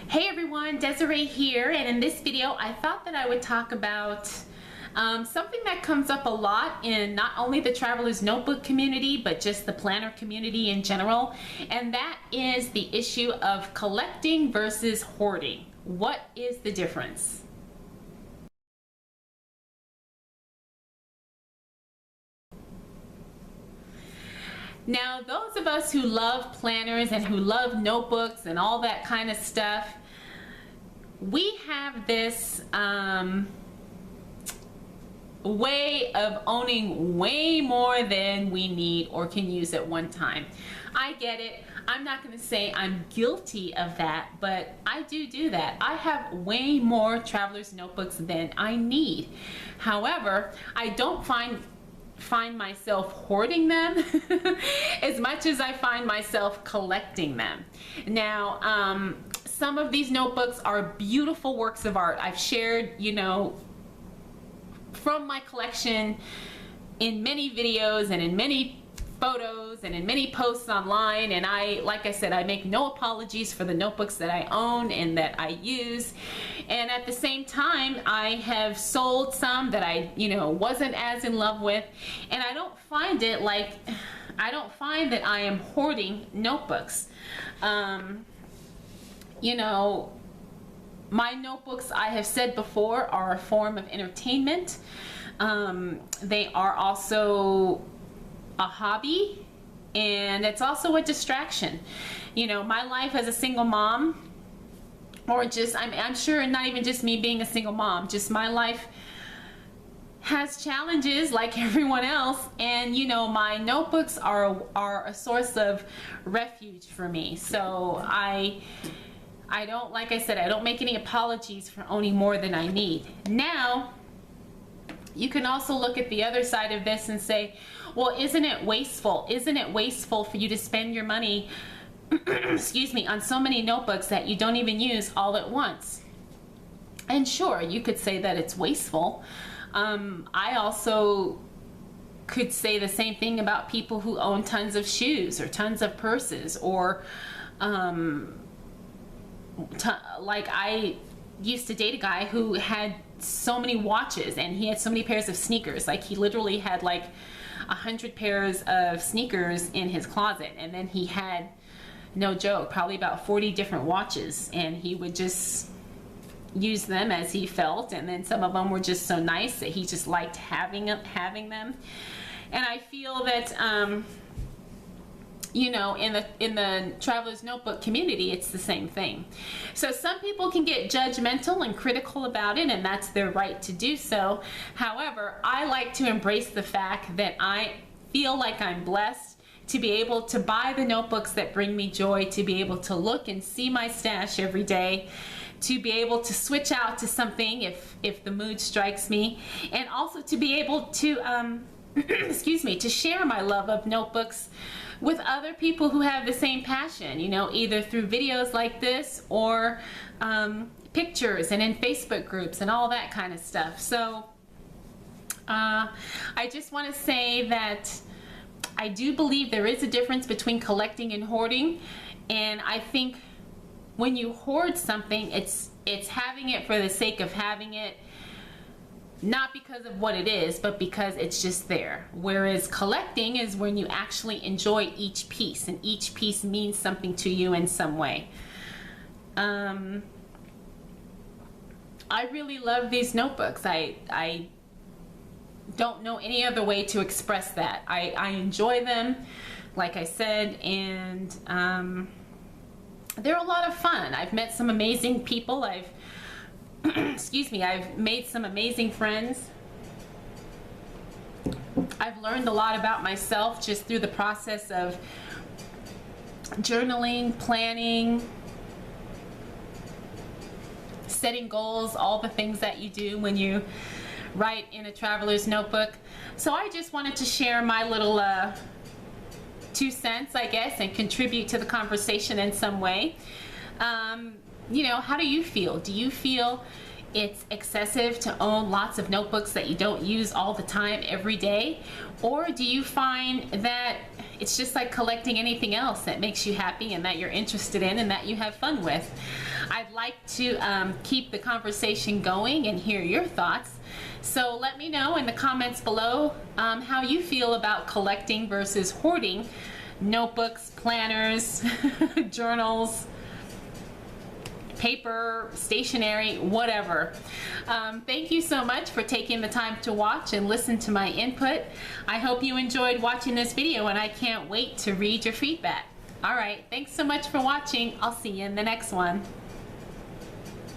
Hey everyone, Desiree here, and in this video I thought that I would talk about something that comes up a lot in not only the Traveler's Notebook community but just the planner community in general, and that is the issue of collecting versus hoarding. What is the difference? Now, those of us who love planners and who love notebooks and all that kind of stuff, we have this way of owning way more than we need or can use at one time. I get it. I'm not going to say I'm guilty of that, but I do that. I have way more Traveler's Notebooks than I need. However, I don't find myself hoarding them as much as I find myself collecting them. Now, some of these notebooks are beautiful works of art. I've shared, from my collection in many videos and in many photos and in many posts online, and like I said, I make no apologies for the notebooks that I own and that I use. And at the same time, I have sold some that I wasn't as in love with, and I don't find that I am hoarding notebooks. My notebooks, I have said before, are a form of entertainment. They are also a hobby, and it's also a distraction. My life as a single mom, or just I'm sure not even just me being a single mom, just my life has challenges like everyone else, and my notebooks are a source of refuge for me. So I don't, like I said, I don't make any apologies for owning more than I need. Now, you can also look at the other side of this and say, well, isn't it wasteful? Isn't it wasteful for you to spend your money, excuse me, on so many notebooks that you don't even use all at once? And sure, you could say that it's wasteful. I also could say the same thing about people who own tons of shoes or tons of purses, or like I used to date a guy who had so many watches and he had so many pairs of sneakers. Like, he literally had like 100 pairs of sneakers in his closet, and then he had, no joke, probably about 40 different watches, and he would just use them as he felt, and then some of them were just so nice that he just liked having them. And I feel that in the Traveler's Notebook community, it's the same thing. So some people can get judgmental and critical about it, and that's their right to do so. However, I like to embrace the fact that I feel like I'm blessed to be able to buy the notebooks that bring me joy, to be able to look and see my stash every day, to be able to switch out to something if the mood strikes me, and also to be able to excuse me, to share my love of notebooks with other people who have the same passion, either through videos like this or pictures and in Facebook groups and all that kind of stuff. So I just want to say that I do believe there is a difference between collecting and hoarding, and I think when you hoard something, it's having it for the sake of having it, not because of what it is, but because it's just there. Whereas collecting is when you actually enjoy each piece, and each piece means something to you in some way. I really love these notebooks. I don't know any other way to express that. I enjoy them, like I said, and they're a lot of fun. I've met some amazing people. Excuse me, I've made some amazing friends. I've learned a lot about myself just through the process of journaling, planning, setting goals, all the things that you do when you write in a Traveler's Notebook. So I just wanted to share my little 2 cents, I guess, and contribute to the conversation in some way. How do you feel? Do you feel it's excessive to own lots of notebooks that you don't use all the time every day? Or do you find that it's just like collecting anything else that makes you happy and that you're interested in and that you have fun with? I'd like to keep the conversation going and hear your thoughts. So let me know in the comments below how you feel about collecting versus hoarding notebooks, planners, journals, paper, stationery, whatever. Thank you so much for taking the time to watch and listen to my input. I hope you enjoyed watching this video, and I can't wait to read your feedback. All right, thanks so much for watching. I'll see you in the next one.